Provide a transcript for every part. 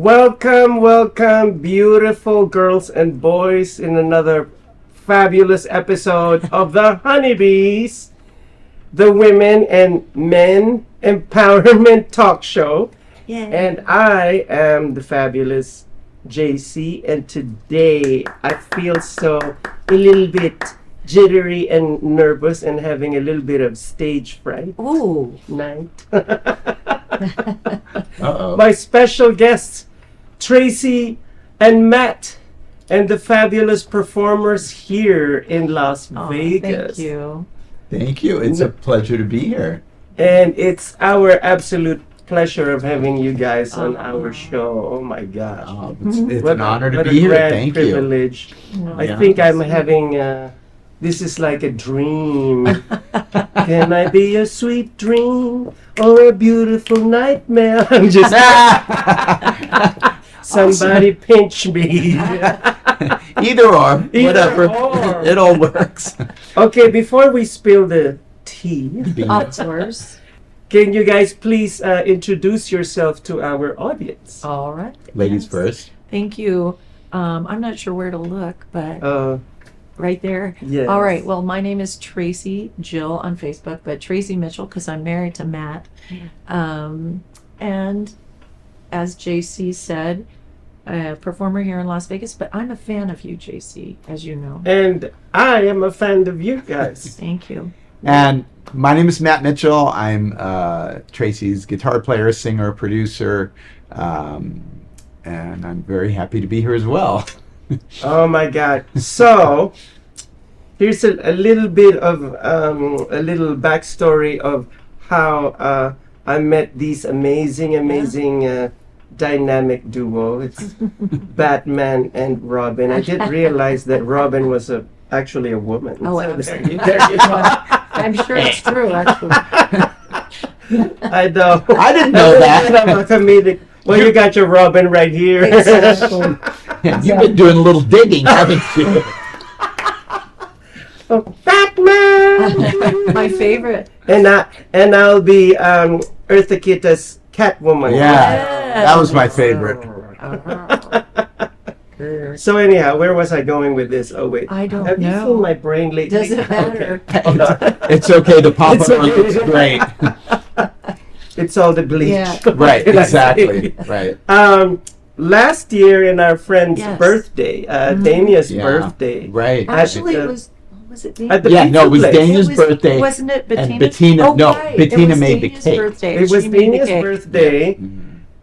Welcome, welcome, beautiful girls and boys, in another fabulous episode of the Honeybees, the Women and Men Empowerment Talk Show. Yay. And I am the fabulous JC, and today I feel so a little bit jittery and nervous and having a little bit of stage fright. Ooh. Night. Uh-oh. My special guests, Tracy and Matt, and the fabulous performers here in Las Vegas. Thank you. Thank you. It's a pleasure to be here. And it's our absolute pleasure of having you guys on our show. Oh my gosh. It's What an honor to what be a here. grand Thank you. privilege. I Yeah. think I'm having, this is like a dream. Can I be a sweet dream or a beautiful nightmare? I'm just, somebody pinch me. Either or, Either whatever. or. It all works. Okay, before we spill the tea, Of course. can you guys please introduce yourself to our audience? All right. Ladies Yes. first. Thank you. I'm not sure where to look, but Uh, right there. yes. All right. Well, my name is Tracy Jill on Facebook, but Tracy Mitchell because I'm married to Matt. And as JC said, a performer here in Las Vegas, but I'm a fan of you, JC, as you know. And I am a fan of you guys. Thank you. And my name is Matt Mitchell. I'm Tracy's guitar player, singer, producer, and I'm very happy to be here as well. Oh my God. So, here's a little bit of a little backstory of how I met these amazing dynamic duo. It's Batman and Robin. I didn't realize that Robin was actually a woman. Oh, So absolutely. there you go. I'm sure it's true, actually. I know. I didn't know A that. little bit of a comedic. Well, you got your Robin right here. Exactly. You've been doing a little digging, haven't you? Oh, Batman. My favorite. And I'll be Eartha Kitta's Catwoman. Yeah, that was my favorite. So anyhow, where was I going with this? Oh wait, I don't have know. you seen my brain lately? Does it matter? Okay. Hold on. It's okay. The pop It's up okay. looks great. It's all the bleach. Yeah. Right, What can I exactly. say? Right. Last year in our friend's Yes. birthday, Damia's Yeah. birthday. Right. Actually, At it the- was it At the Yeah, pizza no, it was place. Dania's birthday. Wasn't it Bettina's? And Bettina, Oh, no, right. Bettina It was made the Dania's cake. birthday. It was She made the Damia's cake. birthday,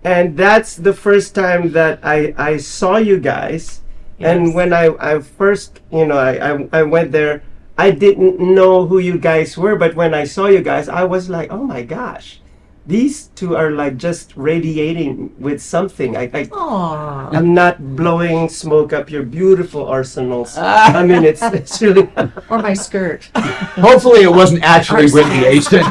and that's the first time that I saw you guys. And Yes. when I first, I went there, I didn't know who you guys were, but when I saw you guys, I was like, oh my gosh, these two are like just radiating with something. Aw. I'm not blowing smoke up your beautiful arsenals. I mean, it's really. Or my skirt. Hopefully, it wasn't actually Ours. radiation.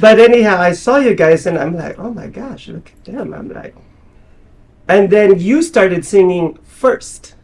But anyhow, I saw you guys, and I'm like, oh my gosh, look at them. I'm like, and then you started singing first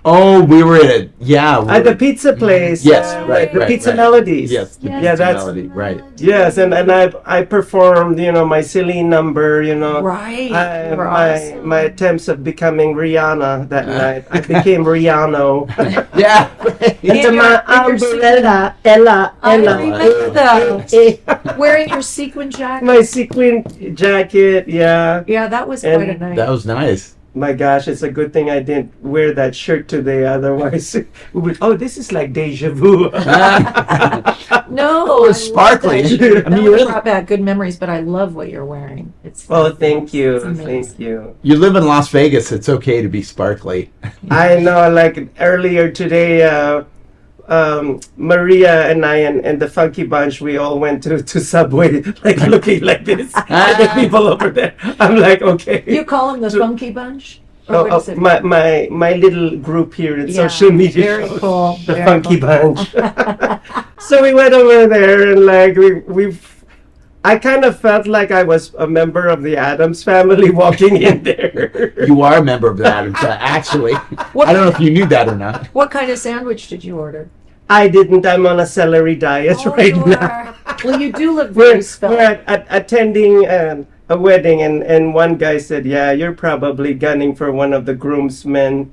Oh, we were at it. Yeah. we at the were- pizza place. Yes, right, the right, Pizza right. Melodies. Yes, the Yes. pizza Yeah, that's- melody. Right. Yes, and I performed, my silly number, Right. I, You're my awesome. my attempts of becoming Rihanna that night. I became Rihanna. Yeah. Right. Into In my your umbrella, Ella. I remember that. Wearing your sequin jacket. My sequin jacket, yeah. Yeah, that was And quite a night. That was nice. My gosh, it's a good thing I didn't wear that shirt today. Otherwise, this is like deja vu. No, Oh, it's I love sparkly. that shirt. I mean, That you would really- brought back good memories, but I love what you're wearing. It's Oh, thank you, It's amazing. thank you. You live in Las Vegas. It's okay to be sparkly. I know, like earlier today, Maria and I and the Funky Bunch, we all went to Subway, like looking like this. And the people over there. I'm like, okay. You call them the Funky Bunch? Or Oh, what is it? my little group here in Yeah, social media. very shows, cool, The very Funky cool. Bunch. So we went over there and like I kind of felt like I was a member of the Addams family walking in there. You are a member of that, actually. I don't know if you knew that or not. What kind of sandwich did you order? I didn't. I'm on a celery diet right you now. are. Well, you do look We're very svelte. attending a wedding, and one guy said, "Yeah, you're probably gunning for one of the groomsmen."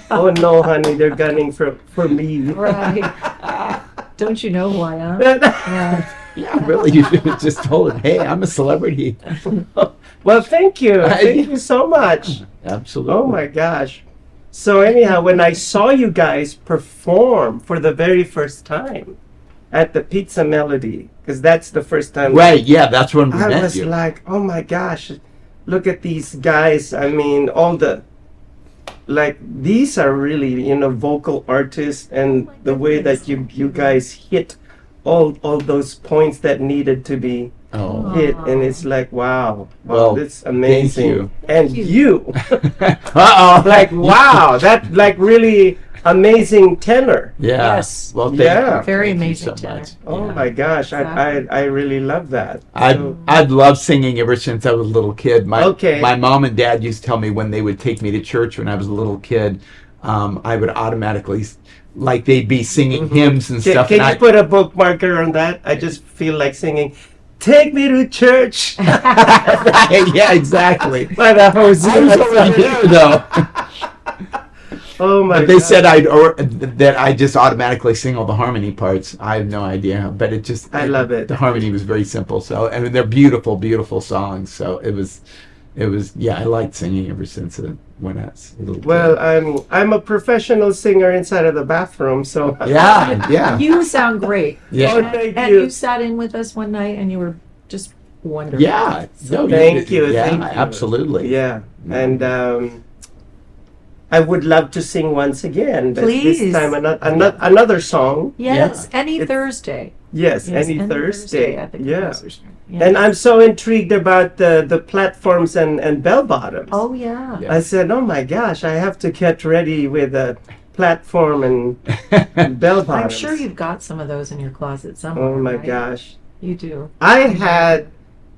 Oh no, honey, they're gunning for me. Right. Don't you know who I am? Yeah. Yeah, really, you should have just told him, hey, I'm a celebrity. Well, thank you. Thank you so much. Absolutely. Oh my gosh. So anyhow, when I saw you guys perform for the very first time at the Pizza Melody, because that's the first time. Right, yeah, that's when we I met was you. like, oh my gosh, look at these guys. I mean, all the, like, these are really, vocal artists, and the way that you guys hit all those points that needed to be Oh. hit, and it's like, wow, Well, that's amazing. you. And you, Uh-oh. like, wow, that like really amazing tenor. Yeah. Yes. Well, Yeah. Very thank you amazing so tenor. much. Oh Yeah. my gosh, I really love that. I'd loved singing ever since I was a little kid. Okay. My mom and dad used to tell me when they would take me to church when I was a little kid, I would automatically, like they'd be singing hymns and stuff. Can and you put a bookmarker on that? I just feel like singing, "Take me to church." Right, yeah, exactly. By the hose. I was already there though. Oh my But they God. said that I just automatically sing all the harmony parts. I have no idea, but it just I love it. The harmony was very simple. So I mean, they're beautiful, beautiful songs. So it was yeah. I liked singing ever since when I was a little Well, kid. I'm a professional singer inside of the bathroom, so Yeah, yeah, You sound great. yeah. Oh, thank And you. you sat in with us one night and you were just wonderful. Yeah, no, Thank you, Yeah, thank you. absolutely. Yeah, and I would love to sing once again. But Please. This time another song. Yes, Yeah. any It's- Thursday. Yes, Yes, any Thursday. at the Yeah. composer's room. Yes. And I'm so intrigued about the platforms and bell bottoms. Oh yeah. Yeah. I said, oh my gosh, I have to get ready with a platform and bell bottoms. I'm sure you've got some of those in your closet somewhere. Oh my right? gosh. You do. I had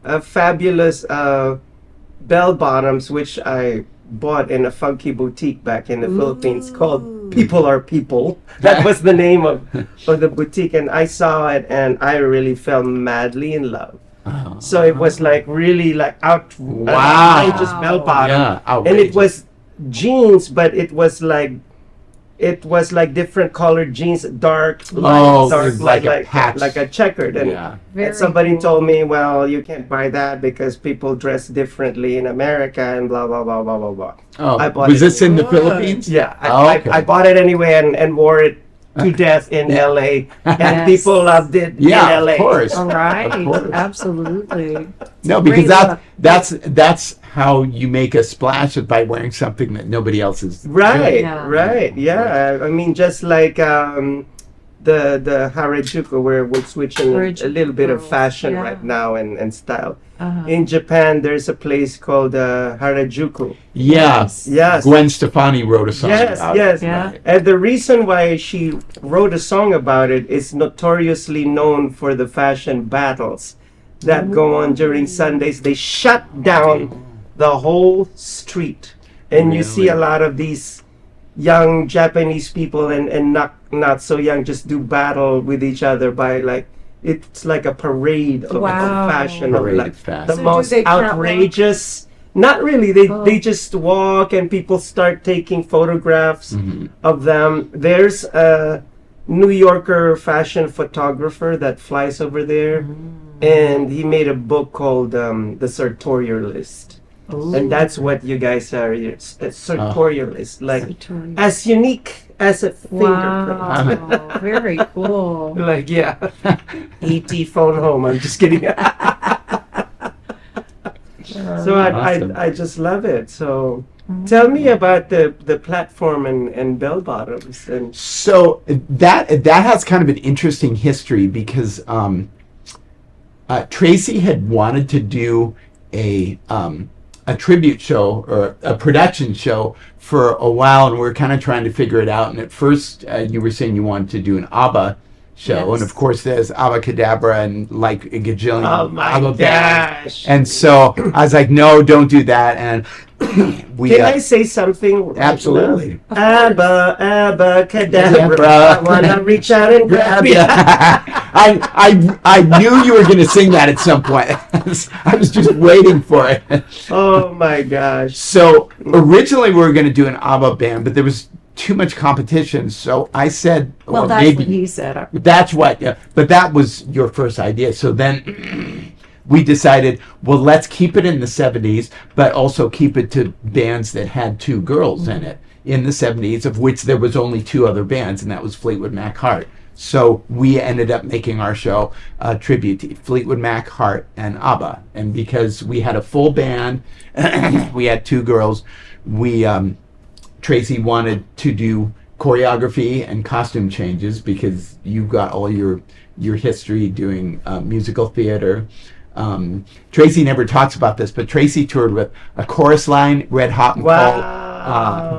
a fabulous bell bottoms which I bought in a funky boutique back in the Philippines called People Are People. That was the name of the boutique, and I saw it and I really fell madly in love. Oh. So it was like really like Wow. outrageous bell bottom. Yeah, And outrageous. it was jeans, but it was like different colored jeans, dark, Oh, dark, it was like a patch. like a checkered. And, Yeah. Very and somebody cool. told me, well, you can't buy that because people dress differently in America and blah blah blah blah blah blah. Oh, I bought was it. this in the Philippines? Yeah, Oh, okay. I bought it anyway and wore it to death in LA, and Yes. people loved it Yeah, in LA. of course. All right. Of course. Absolutely. No, Great because look. that's how you make a splash, is by wearing something that nobody else is. Right, Yeah. right, yeah. I mean, just like the Harajuku, where we're switching a Harajuku little bit of girls, fashion yeah. right now and style. Uh-huh. In Japan, there's a place called Harajuku. Yeah. Yes. Gwen Stefani wrote a song Yes, about yes. it. Yeah. And the reason why she wrote a song about it is notoriously known for the fashion battles that go on during Sundays. They shut down the whole street. And you see a Really? lot of these young Japanese people and not so young just do battle with each other by like, it's like a parade of Wow. fashion, Parade of like of fashion. the So do most they count, like- outrageous. Not really. They Oh. they just walk and people start taking photographs Mhm. of them. There's a New Yorker fashion photographer that flies over there, and he made a book called The Sartorialist. And that's what you guys are. You're a sartorialist, like Sartorial. as unique as a fingerprint. Wow. Very cool. Like, yeah. AT phone home. I'm just kidding. So Awesome. I just love it. So tell me about the platform and bell bottoms and So that has kind of an interesting history because Tracy had wanted to do a tribute show or a production show for a while, and we were kind of trying to figure it out. And at first, you were saying you wanted to do an ABBA show, Yes. and of course there's Abacadabra and like a gajillion Oh my other bands. gosh. And so I was like, no, don't do that. And we Can I say something? Right absolutely. now? Abacadabra. I wanna reach out and grab you. I knew you were going to sing that at some point. I was just waiting for it. Oh my gosh. So originally we were going to do an ABBA band, but there was too much competition. So I said, Well, that's maybe what he said. that's what. Yeah, but that was your first idea. So then we decided, well, let's keep it in the 70s, but also keep it to bands that had two girls in it in the 70s, of which there was only two other bands, and that was Fleetwood Mac, Heart. So we ended up making our show a tribute to Fleetwood Mac, Heart, and ABBA. And because we had a full band, we had two girls, we Tracy wanted to do choreography and costume changes because you've got all your history doing musical theater. Tracy never talks about this, but Tracy toured with a Chorus Line, Red Hot and Cold,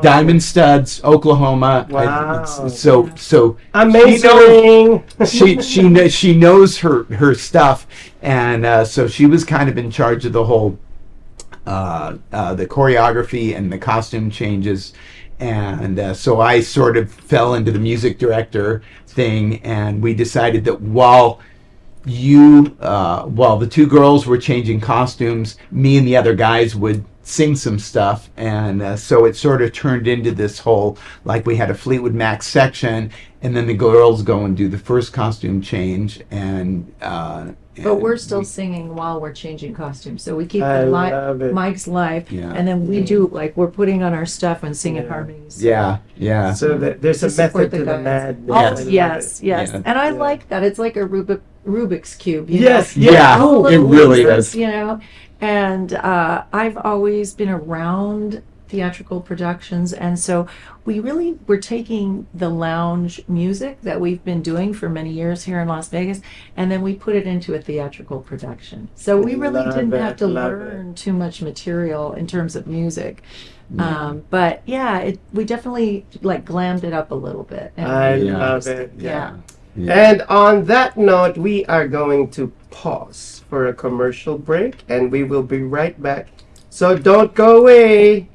Diamond Studs, Oklahoma. Wow. So Amazing. she knows her stuff, and so she was kind of in charge of the whole the choreography and the costume changes. And so I sort of fell into the music director thing, and we decided that while the two girls were changing costumes, me and the other guys would sing some stuff. And so it sort of turned into this whole, like, we had a Fleetwood Mac section, and then the girls go and do the first costume change. But we're still singing while we're changing costumes. So we keep I the love it. mics live, Yeah. and then we do, like, we're putting on our stuff and singing harmonies. Yeah. So there's a To support method to the the guys. madness. Oh, I love yes, it. yes. Yeah. And I Yeah. like that. It's like a Rubik's Cube. You Yes, know? Yeah, All it little really pieces, is. You know, and I've always been around theatrical productions, and so we're taking the lounge music that we've been doing for many years here in Las Vegas, and then we put it into a theatrical production. So we really Love didn't it, have to love learn too much material in terms of music. But yeah, we definitely like glammed it up a little bit. And I Yeah. love it. yeah. And on that note, we are going to pause for a commercial break, and we will be right back. So don't go away.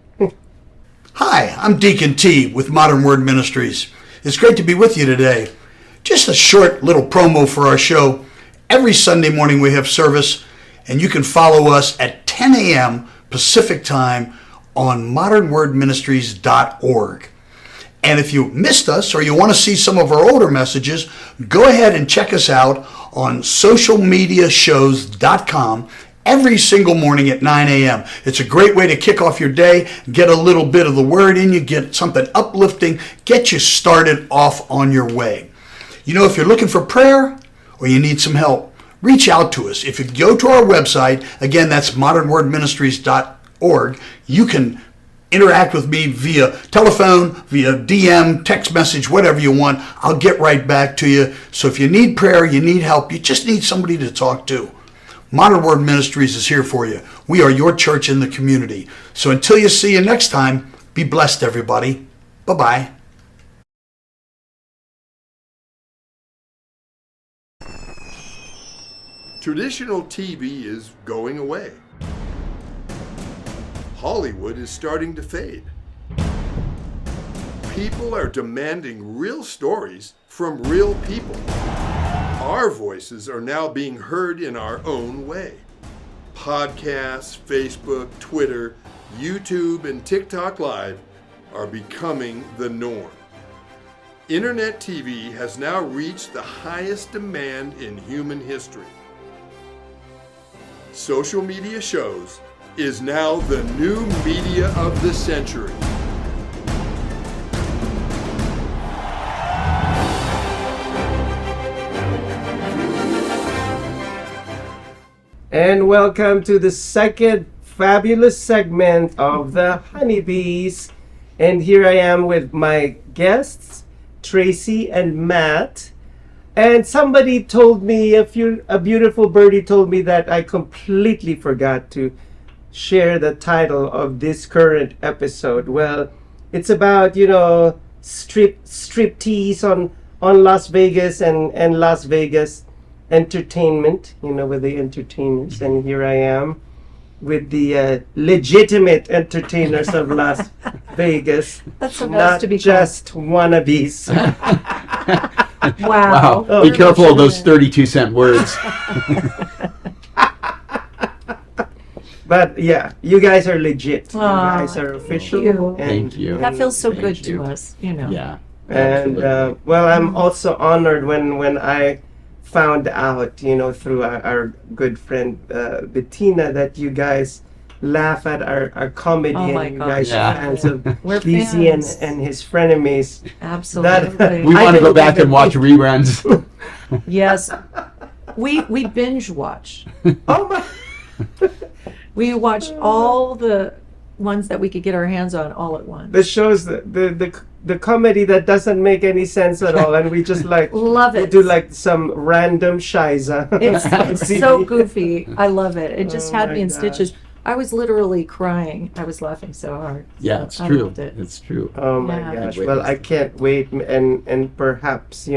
Hi, I'm Deacon T with Modern Word Ministries. It's great to be with you today. Just a short little promo for our show. Every Sunday morning we have service, and you can follow us at 10 a.m. Pacific Time on modernwordministries.org. And if you missed us or you want to see some of our older messages, go ahead and check us out on socialmediashows.com every single morning at 9 a.m. It's a great way to kick off your day, get a little bit of the word in you, get something uplifting, get you started off on your way. You know, if you're looking for prayer or you need some help, reach out to us. If you go to our website, again, that's modernwordministries.org, you can interact with me via telephone, via DM, text message, whatever you want. I'll get right back to you. So if you need prayer, you need help, you just need somebody to talk to, Modern Word Ministries is here for you. We are your church in the community. So until you see you next time, be blessed, everybody. Bye-bye. Traditional TV is going away. Hollywood is starting to fade. People are demanding real stories from real people. Our voices are now being heard in our own way. Podcasts, Facebook, Twitter, YouTube, and TikTok Live are becoming the norm. Internet TV has now reached the highest demand in human history. Social media shows is now the new media of the century. And welcome to the second fabulous segment of the Honeybees. And here I am with my guests, Tracy and Matt. And somebody told me, a beautiful birdie told me that I completely forgot to share the title of this current episode. Well, it's about, striptease on Las Vegas and Las Vegas entertainment, with the entertainers, and here I am with the legitimate entertainers of Las Vegas, That's so not nice to be just wannabes. Wow. Wow. Oh, Be careful of those 32-cent words. But yeah, you guys are legit. You Aw, guys are official. you. And, Thank you. That feels so Thank good you. to us, Yeah. And absolutely. well, I'm also honored when I found out, through our good friend Bettina, that you guys laugh at our comedy, Oh my and you gosh. guys Yeah. are fans of We're Lizzie fans. and his frenemies. Absolutely. We I want to go didn't back even and watch think- reruns. Yes. We binge watch. Oh my! We watched all the ones that we could get our hands on all at once. The shows, the comedy that doesn't make any sense at all, and we just like Love we it. do like some random shiza. It's so goofy. I love it. It just Oh had my me in gosh. stitches. I was literally crying. I was laughing so hard. Yeah, So it's I true. loved it. It's true. Oh my Yeah. gosh! Wait, Well, what's I that? can't wait, and perhaps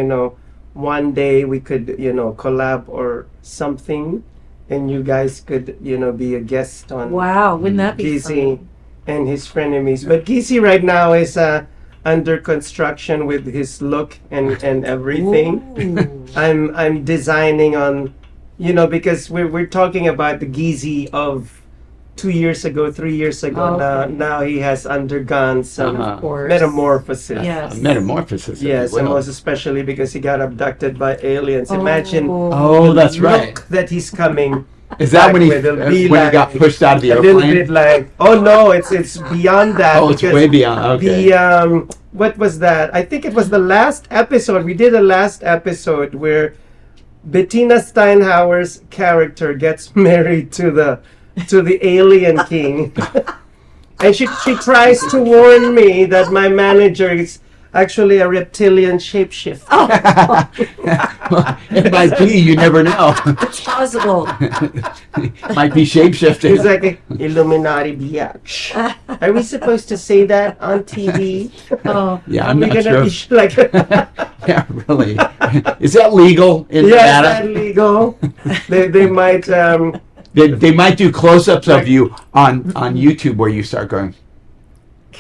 one day we could collab or something, and you guys could be a guest on Wow, wouldn't that be Gizi fun? and his frenemies. But Gizi right now is under construction with his look and everything. Ooh. I'm designing on, because we're talking about the Gizi of 2 years ago, 3 years ago. Okay. Now he has undergone some Uh-huh. Of course. metamorphosis. Yes. Metamorphosis. if you Yes, and will. most especially because he got abducted by aliens. Imagine Oh, that's the right. look that he's coming. Is that back when he with. It'll be when he got like pushed out of the A little airplane? bit like, oh no, it's beyond that. Oh, it's because way beyond. Okay. The what was that? I think it was the last episode. We did a last episode where Bettina Steinhauer's character gets married to the alien king. And she tries to warn me that my manager is actually a reptilian shapeshifter. It might be. You never know. It's possible. Might be shapeshifting. He's like Illuminati biatch. Are we supposed to say that on TV? Oh, Yeah, Are I'm we not gonna sure. be like, Yeah, really. Is that legal in yeah, is Nevada? that legal? They might. They might do close-ups of you on YouTube where you start going.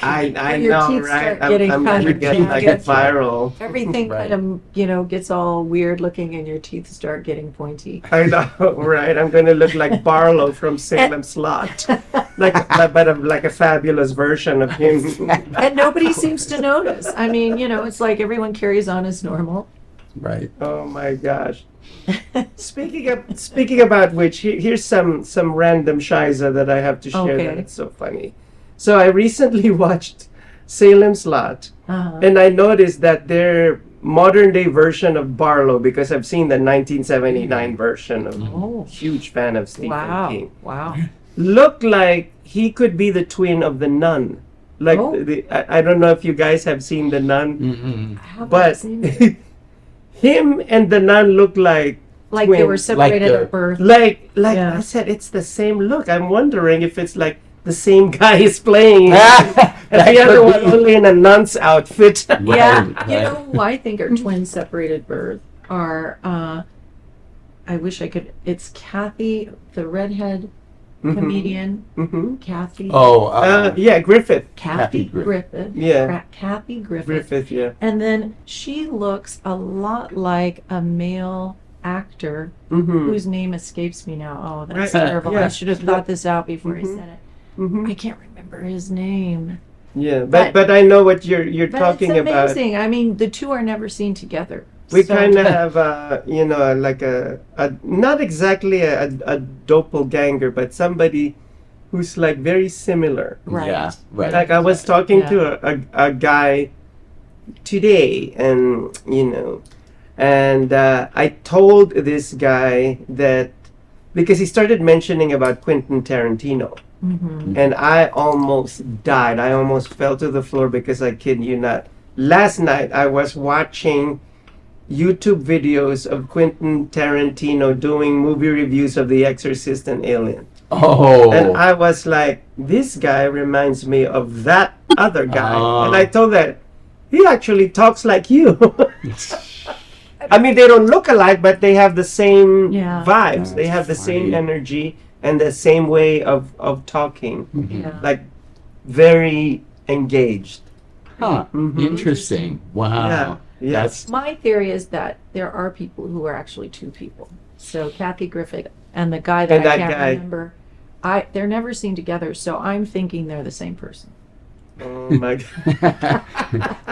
I Your know, teeth right? start getting I'm kind gonna of get like jagged. viral. everything Right. kind of, gets all weird looking and your teeth start getting pointy. I know, right? I'm gonna look like Barlow from Salem Slot, like a fabulous version of him. And nobody seems to notice. I mean, it's like everyone carries on as normal. Right. Oh my gosh! Speaking about which, here's some random shiza that I have to share. That Okay. it's so funny. So I recently watched Salem's Lot, Uh-huh. and I noticed that their modern day version of Barlow, because I've seen the 1979 version of. Oh. Huge fan of Stephen Wow. King. Wow. Looked like he could be the twin of the Nun. Like Oh. I don't know if you guys have seen the Nun, Mm-mm. I haven't but seen it. him and the Nun look like Like they were twins. separated the- at birth. Like Yeah. I said, it's the same look. I'm wondering if it's like the same guy is playing, That and the other could one be. only in a nun's outfit. Yeah, Right, you right. know who I think are twins separated birth are, I wish I could, it's Kathy, the redhead comedian, Mm-hmm. Kathy. Oh, Yeah, Griffith. Kathy Kathy Griffith. Griffith. Yeah. Kathy Griffith. Griffith. Yeah. And then she looks a lot like a male actor Mm-hmm. whose name escapes me now. Oh, that's Right. terrible. Yeah. I should have thought this out before I Mhm. said it. Mm-hmm. I can't remember his name. Yeah, But- but I know what you're But talking it's about. amazing. I mean, the two are never seen together. We So- kind of have, like a not exactly a doppelganger, but somebody who's like very similar. Right. Yeah, right. Like I was talking Yeah. to a guy today, and I told this guy that because he started mentioning about Quentin Tarantino, Mhm. and I almost died. I almost fell to the floor because I kid you not. Last night I was watching YouTube videos of Quentin Tarantino doing movie reviews of The Exorcist and Alien. Oh. And I was like, this guy reminds me of that other guy. Oh. And I told that he actually talks like you. I mean, they don't look alike, but they have the same Yeah. vibes. They have the That's same funny. energy and the same way of talking. Yeah. Like, very engaged. Huh. Mhm. Interesting. Wow. Yeah. Yeah. That's My theory is that there are people who are actually two people. So Kathy Griffith and the guy that And I that can't guy. remember, they're never seen together. So I'm thinking they're the same person. Oh my God.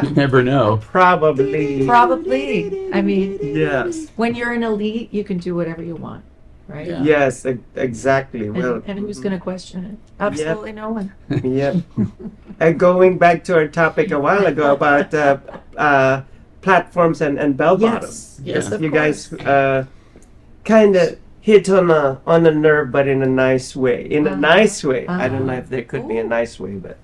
you never know. Probably. Probably. I mean, Yes. when you're an elite, you can do whatever you want, right? Yeah. Yes, exactly. Well, And who's going to question it? Absolutely no one. Yep. And going back to our topic a while ago about platforms and bell bottoms. Yes, Yeah. of You course. guys kind of hit on a nerve, but in a nice way. In a Uh-huh. nice way. I don't know Uh-huh. if there could be a Ooh. nice way, but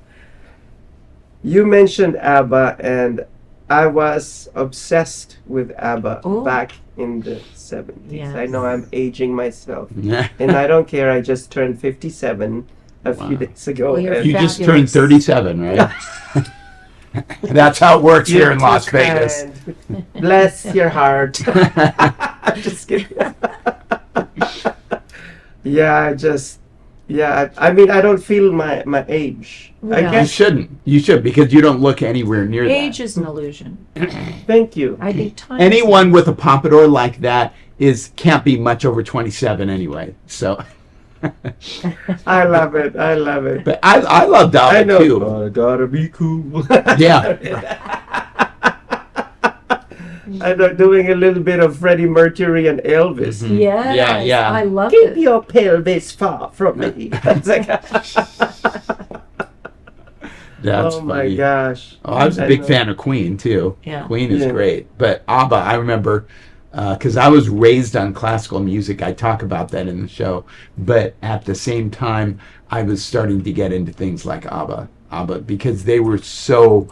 you mentioned ABBA, and I was obsessed with ABBA Ooh. back in the 70s. I Yes. know I'm aging myself, and I don't care. I just turned 57 a few Wow. days ago. Well, you're and You just Fabulous. turned 37, right? That's how it works here you're in too Las Vegas. kind. Bless your heart. Just kidding. I mean, I don't feel my age. I Yeah. You guess. shouldn't. You should because you don't look anywhere near Age that. is an illusion. Thank you. I think time. Anyone with a pompadour like that can't be much over 27 anyway. So, I love it. I love it. but I love I Dolly know. too. I gotta be cool. Yeah. I know, doing a little bit of Freddie Mercury and Elvis. Mhm. Yes, Yeah, yeah. I love Keep it. your pelvis far from me. It's like, That's oh my funny. gosh. Oh, I was a I big know. fan of Queen too. Yeah. Queen is Yeah. great. But ABBA, I remember because I was raised on classical music. I talk about that in the show. But at the same time, I was starting to get into things like ABBA because they were so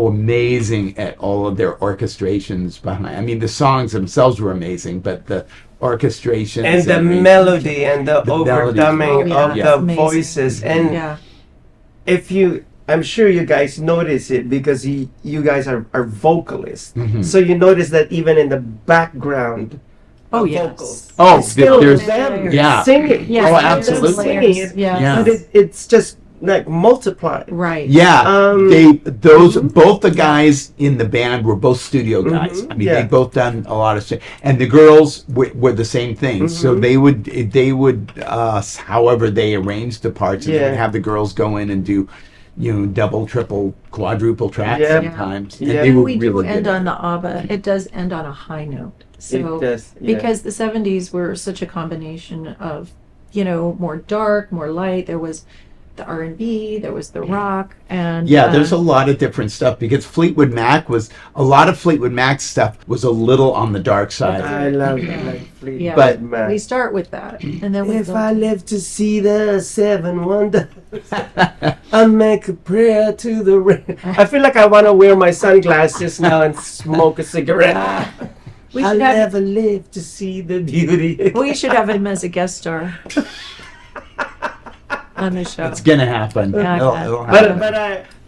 amazing at all of their orchestrations behind. I mean, the songs themselves were amazing, but the orchestrations And the melody and the melodies. overdubbing Oh, yeah. of Yeah. the Amazing. voices. And Yeah. if you, I'm sure you guys notice it because you guys are vocalists. Mhm. So you notice that even in the background Oh, of yes. vocals, Oh, it's still there's- them yeah. singing. Yes, Oh, there's absolutely. Singing it, Yes. Yeah. but it's just like multiplied. Right. Yeah, Um, both the guys in the band were both studio guys. Mhm, I mean, yeah. they both done a lot of shit, and the girls were the same thing. So Mhm. they would however they arranged the parts, and they Yeah. would have the girls go in and do, double, triple, quadruple tracks Yeah. sometimes, Yeah. and they And were we do really end good. on the ABBA. It does end on a high note. So It does, yeah. because the 70s were such a combination of, more dark, more light. There was the R&B, there was the rock, and Yeah, there's a lot of different stuff because a lot of Fleetwood Mac stuff was a little on the dark side. I love Yeah. like Fleetwood Yeah. But- Mac. we start with that, and then we If go I live to see the seven wonders, I make a prayer to the rain. I feel like I want to wear my sunglasses now and smoke a cigarette. we I'll should have never live to see the beauty. we should have him as a guest star on the show. It's gonna happen. Yeah, It'll But happen. but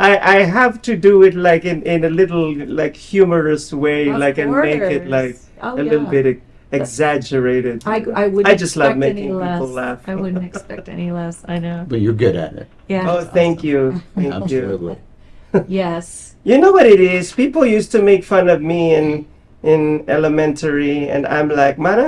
I have to do it like in a little like humorous way, Of like and make it course. like Oh, a little yeah. bit exaggerated. I wouldn't I just love expect making any people less. laugh. I wouldn't expect any less. I know. But you're good at it. Yeah. Oh, thank you, thank you. Absolutely. Yes. You know what it is? People used to make fun of me in elementary, and I'm like, might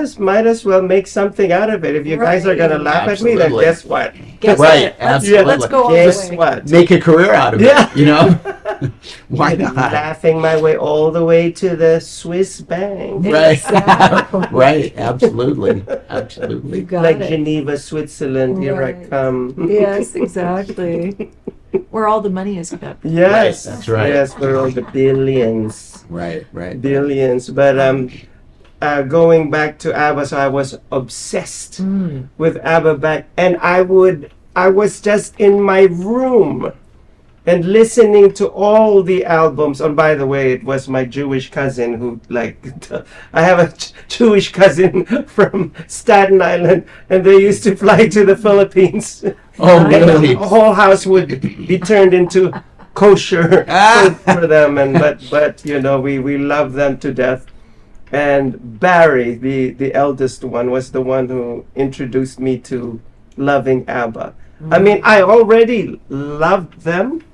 as well make something out of it. If you guys are gonna Right. laugh at me, then Absolutely. guess what? Guess Right, what? absolutely. Let's go all Guess the way. what? Make a career out of Yeah. it. Why I'm not? laughing my way all the way to the Swiss bank, Right. Exactly. Right. Absolutely. You Absolutely. got like it. Geneva, Switzerland. Here I Right. come. Yes, exactly. Where all the money is kept. Yes, Right, that's right. Yes, for all the billions. Right. Right. Billions. But going back to ABBA, so I was obsessed with ABBA back, and I was just in my room and listening to all the albums. And by the way, it was my Jewish cousin who I have a Jewish cousin from Staten Island, and they used to fly to the Philippines. Oh, And really? the whole house would be turned into kosher Ah. food for them, and but we love them to death. And Barry, the eldest one, was the one who introduced me to loving ABBA. I mean, I already loved them,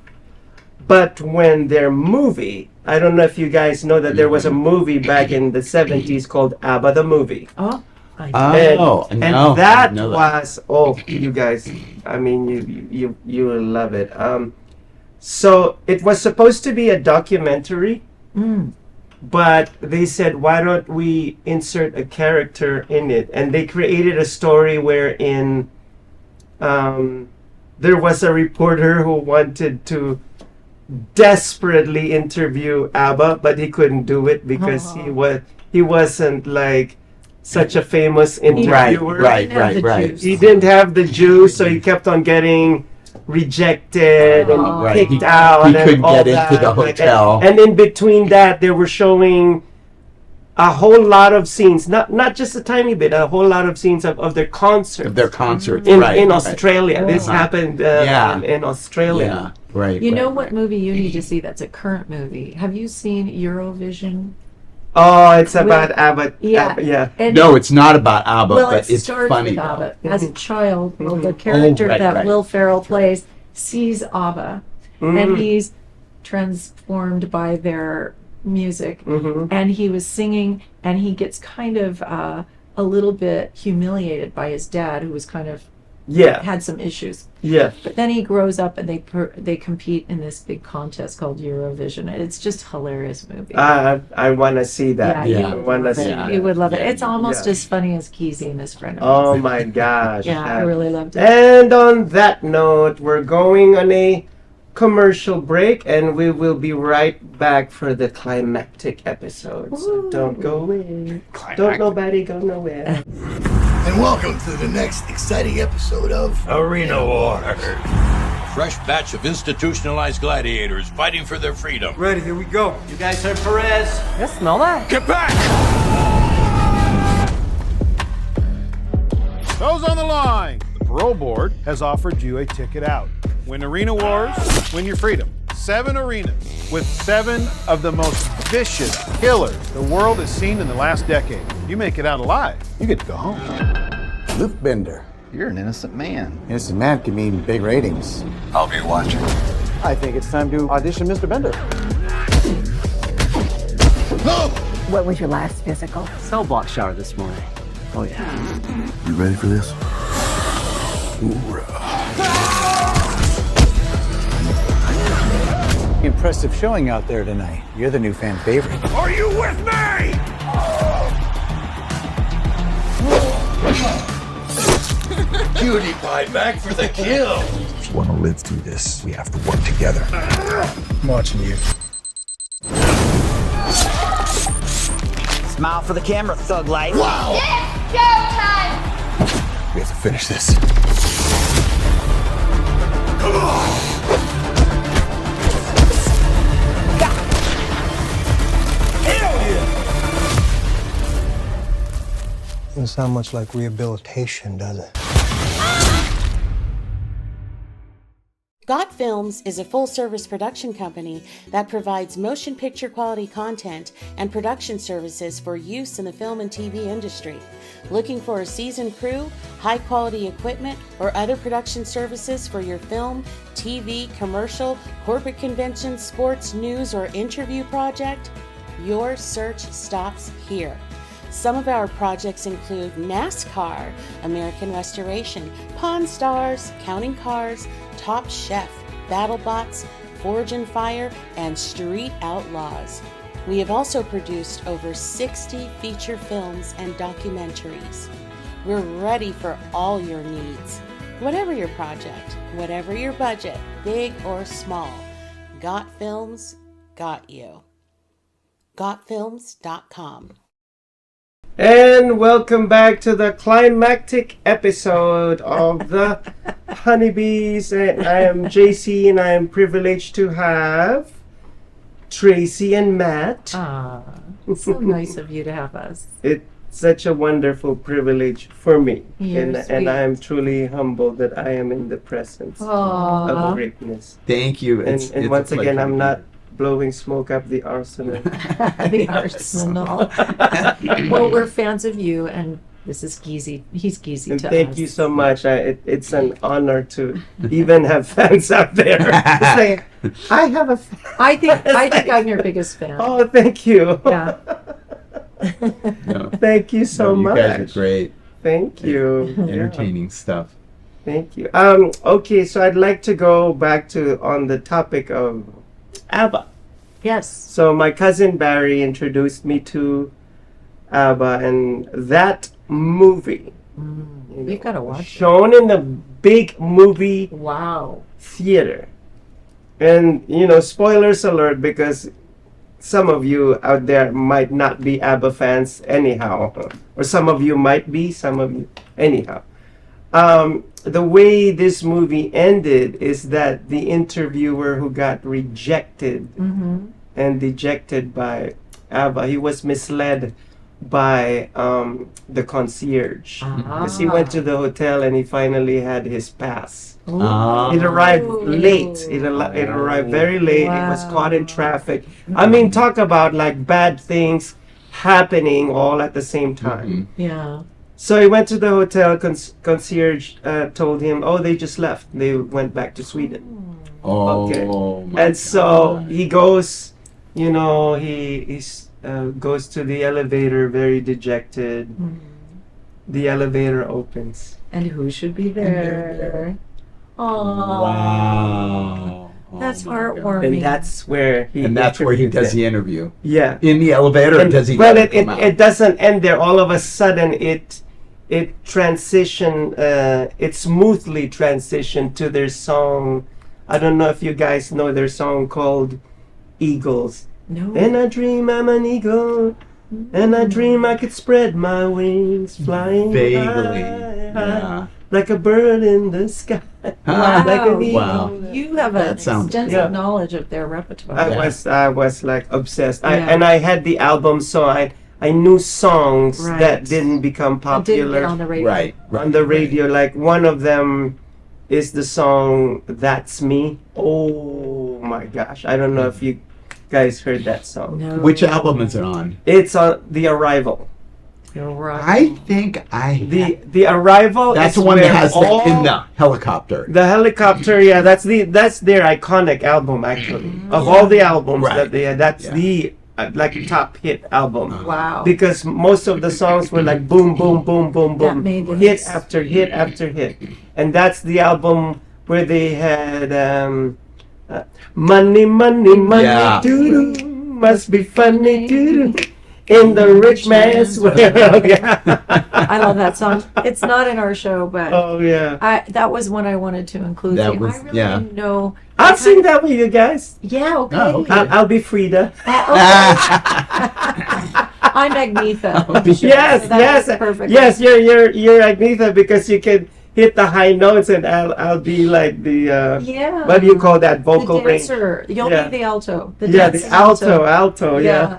but when their movie, I don't know if you guys know that there was a movie back in the 70s called ABBA the Movie. Oh, I And no, that I know that. was, oh, you guys, I mean, you will love it. So it was supposed to be a documentary, but they said, why don't we insert a character in it? And they created a story wherein there was a reporter who wanted to desperately interview ABBA, but he couldn't do it because he wasn't like such a famous interviewer. Right. He didn't have the juice, so he kept on getting rejected and Right. kicked out. He and couldn't all get into that. the hotel. And in between that, they were showing a whole lot of scenes, not just a tiny bit, a whole lot of scenes of their concerts. Of their concerts, in right. Australia. This happened in Australia. Yeah, right. You know right, what right. movie you need to see that's a current movie? Have you seen Eurovision? Oh, it's about ABBA. Yeah. ABBA, yeah. And No, it's not about ABBA, well, but it it's starts funny. with though. ABBA. As a child, the character right, that right. Will Ferrell plays sees ABBA, and he's transformed by their music. And he was singing, and he gets kind of a little bit humiliated by his dad, who was kind of had some issues. Yeah. But then he grows up, and they compete in this big contest called Eurovision. And it's just a hilarious movie. I want to see that. Yeah, Yeah. I want to see Yeah. that. You would love it. Yeah. It's almost Yeah. as funny as Kesey and his friend. Oh my gosh. Yeah, I really loved it. And on that note, we're going on a commercial break, and we will be right back for the climactic episode. So don't go away. Don't nobody go nowhere. And welcome to the next exciting episode of Arena War. Fresh batch of institutionalized gladiators fighting for their freedom. Ready, here we go. You guys heard Perez? Get back! Those on the line, the parole board has offered you a ticket out. Win Arena Wars, win your freedom. 7 arenas with 7 of the most vicious killers the world has seen in the last decade. You make it out alive, you get to go home. Luke Bender. You're an innocent man. Innocent man can mean big ratings. I'll be watching. I think it's time to audition Mr. Bender. What was your last physical? Cell block shower this morning. Oh yeah. You ready for this? Impressive showing out there tonight. You're the new fan favorite. Are you with me? Cutie pie back for the kill. If you want to live through this, we have to work together. I'm watching you. Smile for the camera, thug life. Wow! We have to finish this. Come on! Doesn't sound much like rehabilitation, does it? Got Films is a full-service production company that provides motion picture quality content and production services for use in the film and TV industry. Looking for a seasoned crew, high-quality equipment, or other production services for your film, TV, commercial, corporate convention, sports, news, or interview project? Your search stops here. Some of our projects include NASCAR, American Restoration, Pawn Stars, Counting Cars, Top Chef, BattleBots, Forge and Fire, and Street Outlaws. We have also produced over 60 feature films and documentaries. We're ready for all your needs. Whatever your project, whatever your budget, big or small, Got Films got you. GotFilms.com. And welcome back to the climactic episode of the Honeybees. And I am JC, and I am privileged to have Tracy and Matt. So nice of you to have us. It's such a wonderful privilege for me. You're And sweet. I am truly humbled that I am in the presence of Aww. greatness. Thank you. And It's a once again, pleasure I'm to be not here. blowing smoke up the arsenal. The arsenal. Well, we're fans of you, and this is Geezy. He's Geezy And to thank us. you so much. It's an honor to even have fans out there. It's like, I have a fan. I think I'm your biggest fan. Oh, thank you. Yeah. No. Thank you so No, much. You guys are great. Thank you. Entertaining stuff. Thank you. Okay, so I'd like to go back to on the topic of ABBA. Yes. So my cousin Barry introduced me to ABBA, and that movie, You've got to watch it. shown in the big movie Wow. theater. And spoilers alert, because some of you out there might not be ABBA fans anyhow, or some of you might be, some of you anyhow. The way this movie ended is that the interviewer who got rejected and dejected by ABBA, he was misled by the concierge, because he went to the hotel and he finally had his pass. It arrived late. It arrived very late. It was caught in traffic. I mean, talk about like bad things happening all at the same time. Yeah. So he went to the hotel. Concierge told him, "Oh, they just left. They went back to Sweden." And so he goes, he goes to the elevator, very dejected. The elevator opens. And who should be there? Oh, Wow. that's Oh my God. heartwarming. And that's where he does the interview. Yeah. In the elevator, or And- does he? well, come out? it doesn't end there. All of a sudden, it smoothly transitioned to their song. I don't know if you guys know their song called Eagles. No. And I dream I'm an eagle, and I dream I could spread my wings, flying Vaguely. high, Yeah. like a bird in the sky. Wow. Like an eagle. Wow. You have an That sounds extensive good. knowledge of their repertoire. I was like obsessed. Yeah. And I had the album, so I knew songs Right. that didn't become It didn't popular get on the radio. Right. on the radio. Like one of them is the song "That's Me." Oh my gosh! I don't know if you guys heard that song. No. Which album is it on? It's on The Arrival. You're right. I think The Arrival. that's is the one that where has all in the helicopter. the helicopter. Yeah, that's their iconic album actually. Of all the albums Right. that they had, that's Yeah. the like top hit album. Wow. Because most of the songs were like boom, boom, boom, boom, That boom, made the hit hits. after hit after hit, and that's the album where they had money, money, money, Yeah. doo-doo, must be funny, doo-doo, in the rich man's world. Yeah. I love that song. It's not in our show, but Oh yeah, that was one I wanted to include. That I was- really yeah. didn't know. I'll sing that with you guys. Yeah, okay. Oh, okay. I'll be Frida. I'm Agnetha. Yes, That yes, was perfect. yes. You're Agnetha, because you can hit the high notes, and I'll be like the Yeah. what do you call that vocal the range? dancer. You'll Yeah. be the alto. Yeah, the dancing alto, yeah.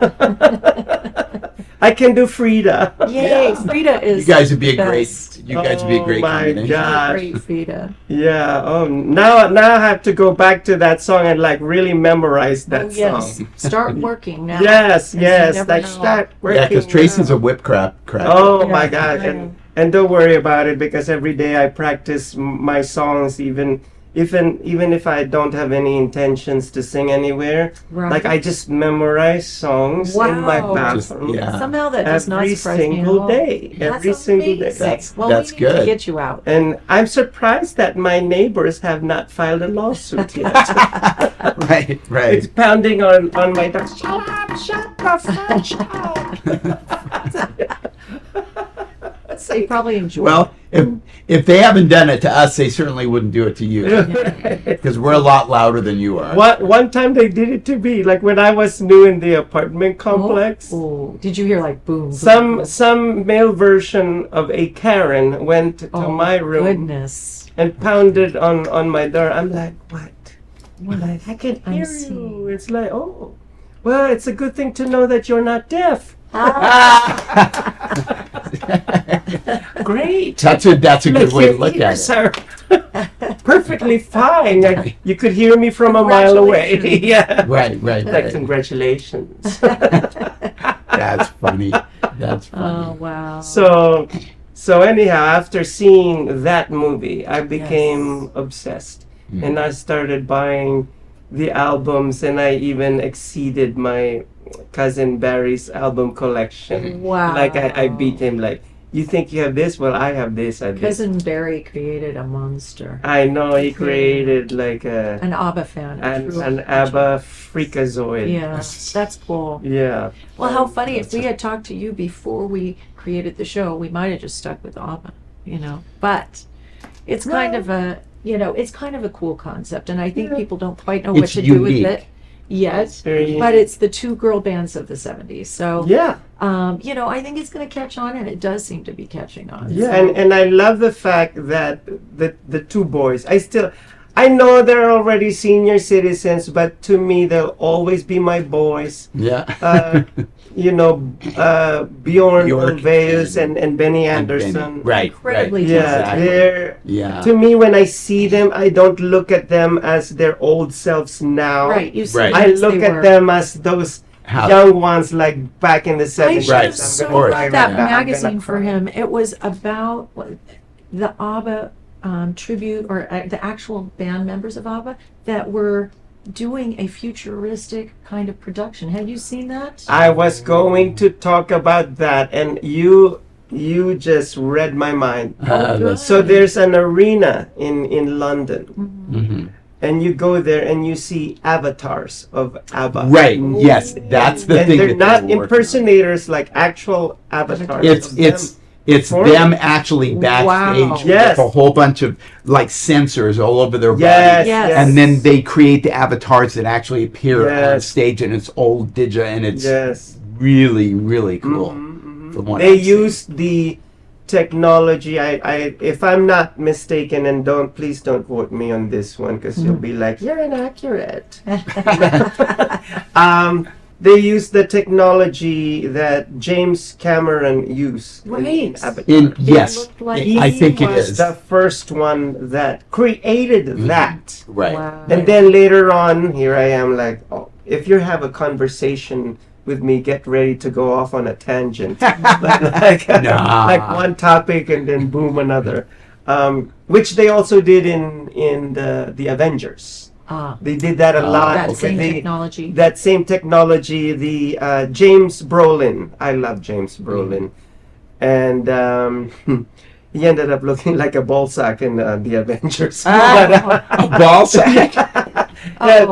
I can do Frida. Yay, Frida is. You guys would be a the great. best. You guys would be a great Oh my combination. God. Great Frida. Yeah. Oh, now I have to go back to that song and like really memorize that Oh, yes. song. Start working now. Yes, 'cause you yes. never Like know. start working. Yeah, because Tracy's now. a whip crap. Oh Yeah, my God! I know. And don't worry about it, because every day I practice my songs, even if I don't have any intentions to sing anywhere. Right. Like I just memorize songs in my Wow. bathroom. Yeah. Somehow that does not Every surprise me at single all. day. That's Every single day. amazing. Well, That's we need to good. get you out. And I'm surprised that my neighbors have not filed a lawsuit yet. Right. Right. It's pounding on my door. Shut up! Shut the fuck up! They probably enjoy Well, if they haven't done it to us, they certainly wouldn't do it to you, because we're a lot louder than you are. One time they did it to me, like when I was new in the apartment complex. Oh, did you hear like boom? Some male version of a Karen went to my room Goodness. and pounded on my door. I'm like, what? Like, I can I'm hear seeing. you. It's like, oh, well, it's a good thing to know that you're not deaf. Great. That's a good way to look Your at ears it. are perfectly perfectly fine. You could hear me from a mile away. Yeah. Right. Like, congratulations. That's funny. That's funny. Oh, wow. So anyhow, after seeing that movie, I became obsessed, and I started buying the albums, and I even exceeded my cousin Barry's album collection. Wow. Like I beat him. Like, you think you have this? Well, I have this. Cousin Barry created a monster. I know, he created like an ABBA fan. An ABBA freakazoid. Yeah, that's cool. Yeah. Well, how funny, if we had talked to you before we created the show, we might have just stuck with ABBA, But it's kind of a, it's kind of a cool concept, and I think people don't quite know what to do with it yet. But it's the two girl bands of the 70s. So, I think it's going to catch on, and it does seem to be catching on. Yeah, and I love the fact that the two boys, I know they're already senior citizens, but to me, they'll always be my boys. Yeah. Bjorn Ulvaeus and Benny Anderson. Right. To me, when I see them, I don't look at them as their old selves now. Right. You see I look at them as those young ones, like back in the 70s. I saw that magazine for him. It was about the ABBA tribute, or the actual band members of ABBA that were doing a futuristic kind of production. Have you seen that? I was going to talk about that, and you just read my mind. So there's an arena in London, and you go there and you see avatars of ABBA. Right. Yes, that's the thing. They're not impersonators, like actual avatars. It's them actually backstage with a whole bunch of like sensors all over their body. And then they create the avatars that actually appear on stage, and it's all digital, and it's really, really cool. From what they used the technology. I if I'm not mistaken, and please don't quote me on this one, because you'll be like, you're inaccurate. They used the technology that James Cameron used. Right. Yes, I think it is. The first one that created that. Right. Wow. And then later on, here I am like, if you have a conversation with me, get ready to go off on a tangent. like one topic and then boom, another. Which they also did in the Avengers. They did that a lot. That same technology. That same technology. The James Brolin. I love James Brolin. And he ended up looking like a ball sack in the Avengers. A ball sack?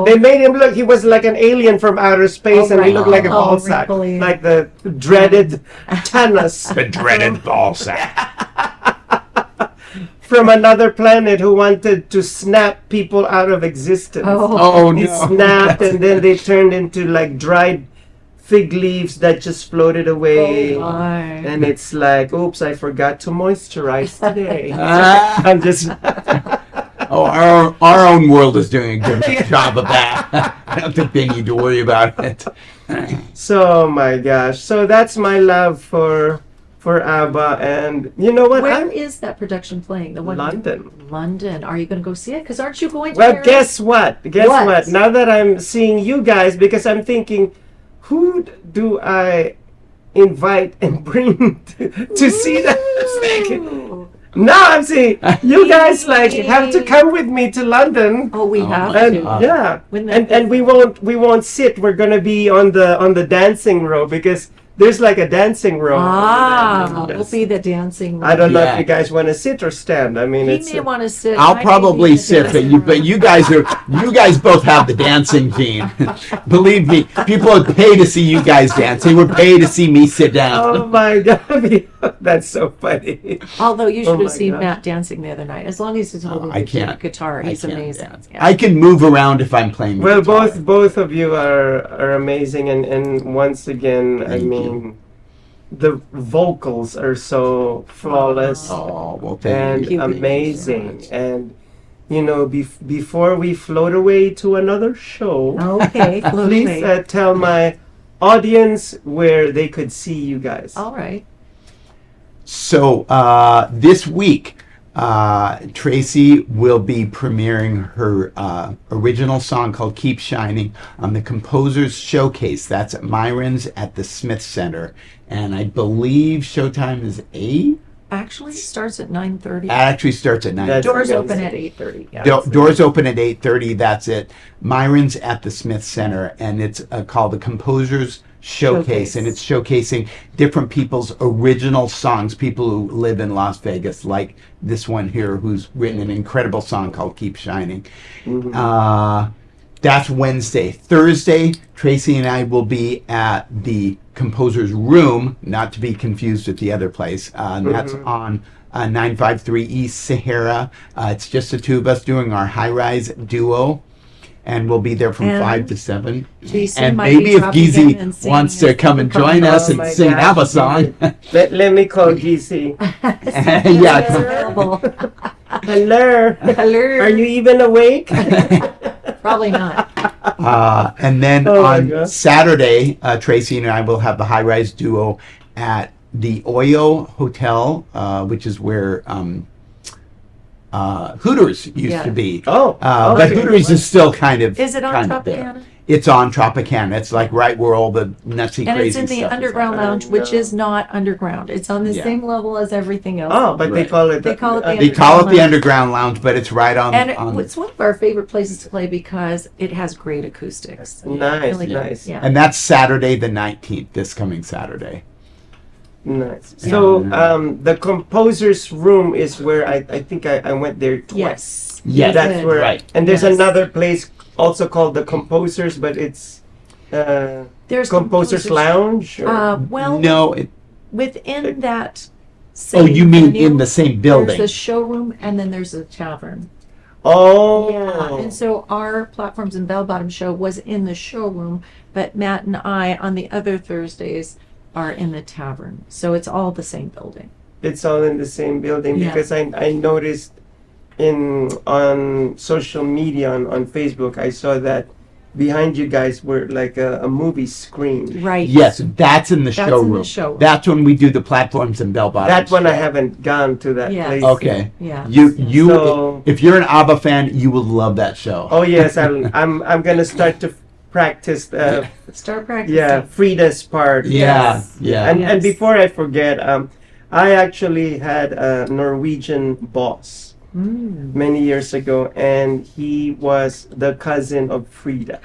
They made him look, he was like an alien from outer space, and he looked like a ball sack. Like the dreaded Thanos. The dreaded ball sack. From another planet, who wanted to snap people out of existence. He snapped, and then they turned into like dried fig leaves that just floated away. And it's like, oops, I forgot to moisturize today. I'm just... our own world is doing a good job of that. I don't think they need to worry about it. So, my gosh. So that's my love for ABBA, and you know what? Where is that production playing? The one London. London. Are you going to go see it? Because aren't you going to? Well, guess what? Guess what? Now that I'm seeing you guys, because I'm thinking, who do I invite and bring to see that thing? Now I'm saying, you guys have to come with me to London. Oh, we have to. Yeah. And we won't sit. We're gonna be on the dancing row, because there's like a dancing row. We'll be the dancing row. I don't know if you guys want to sit or stand. I mean, he may want to sit. I'll probably sit, but you guys both have the dancing gene. Believe me, people would pay to see you guys dance. They would pay to see me sit down. Oh my God, that's so funny. Although you should have seen Matt dancing the other night. As long as he's holding the guitar, he's amazing. Yeah. I can move around if I'm playing. Well, both of you are amazing, and once again, I mean, the vocals are so flawless and amazing. And before we float away to another show, please tell my audience where they could see you guys. All right. So this week, Tracy will be premiering her original song called Keep Shining on the Composers Showcase. That's at Myron's at the Smith Center. And I believe showtime is 8? Actually, it starts at 9:30. Actually starts at 9. Doors open at 8:30. Yeah. Doors open at 8:30. That's it. Myron's at the Smith Center, and it's called the Composers Showcase, and it's showcasing different people's original songs, people who live in Las Vegas, like this one here, who's written an incredible song called Keep Shining. That's Wednesday. Thursday, Tracy and I will be at the Composer's Room, not to be confused with the other place. That's on 953 East Sahara. It's just the two of us doing our high-rise duo, and we'll be there from 5 to 7. JC And might maybe be if dropping in Geezy and singing wants to come and join us and sing ABBA song. Let me call GC. Yeah. Available. Hello. Hello. Are you even awake? Probably not. And then Oh my on God. Saturday, Tracy and I will have the high-rise duo at the Oyo Hotel, which is where Hooters used to be. Oh, but Hooters is still kind of Is it on kind of there. Tropicana? It's on Tropicana. It's like right where all the nutsy, And crazy it's in the stuff is underground at. lounge, which is not underground. It's on the Yeah. same level as everything else. Oh, but they call it. They call it the They call it the Lounge. underground lounge, but it's right on. And on it's one of our favorite places to play because it has great acoustics. Nice, Really good. nice. Yeah. and that's Saturday the 19th, this coming Saturday. Nice. So the Composer's Room is where I think I went there twice. Yes. Yes, That's where. right. And there's Yes. another place also called the Composers, but it's There's Composer's Lounge. or- Well, No, it, within that. oh, same you mean venue, in the same building? There's the showroom, and then there's a tavern. Oh. Yeah, and so our Platforms and Bell Bottom show was in the showroom, but Matt and I on the other Thursdays are in the tavern. So it's all the same building. It's all in the same building Yeah. because I noticed on social media on Facebook I saw that behind you guys were like a movie screen. Right. Yes, that's in the That's in showroom. the showroom. That's when we do the Platforms and Bell Bottoms. That one I haven't gone to that Yes. place. Okay. Yeah. You So- if you're an ABBA fan, you will love that show. Oh yes, I'm gonna start to practice. Start practicing. Yeah, Frida's part. Yeah, yeah. And Yes. before I forget, I actually had a Norwegian boss many years ago, and he was the cousin of Frida.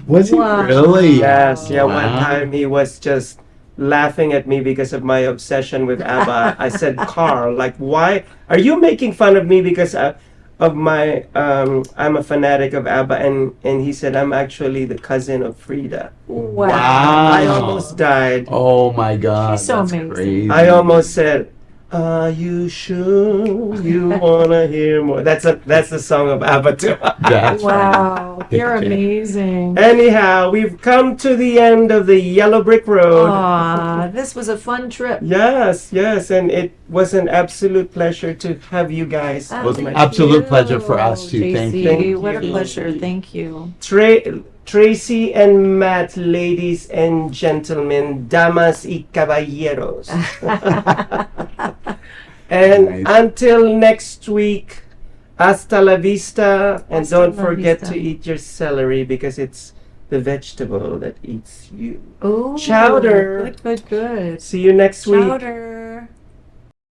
Was he Wow. really? Yes, yeah. One Wow. time he was just laughing at me because of my obsession with ABBA. I said, Carl, like, why are you making fun of me because of my I'm a fanatic of ABBA? And he said, I'm actually the cousin of Frida. Wow. I almost died. Oh my God. She's so that's amazing. Crazy. I almost said, "Are you sure you wanna hear more?" That's the song of ABBA too. That's Wow. You're Big fan. amazing. Anyhow, we've come to the end of the Yellow Brick Road. Aw, this was a fun trip. Yes, and it was an absolute pleasure to have you guys. Oh, It was an thank absolute you, pleasure for us too. Thank JC. you. Thank What a you. pleasure. Thank you. Tracy and Matt, ladies and gentlemen, damas y caballeros. And Nice. until next week, hasta la vista. And Hasta don't la forget vista. to eat your celery because it's the vegetable that eats you. Oh, Chowder. Good. See you next week. Chowder.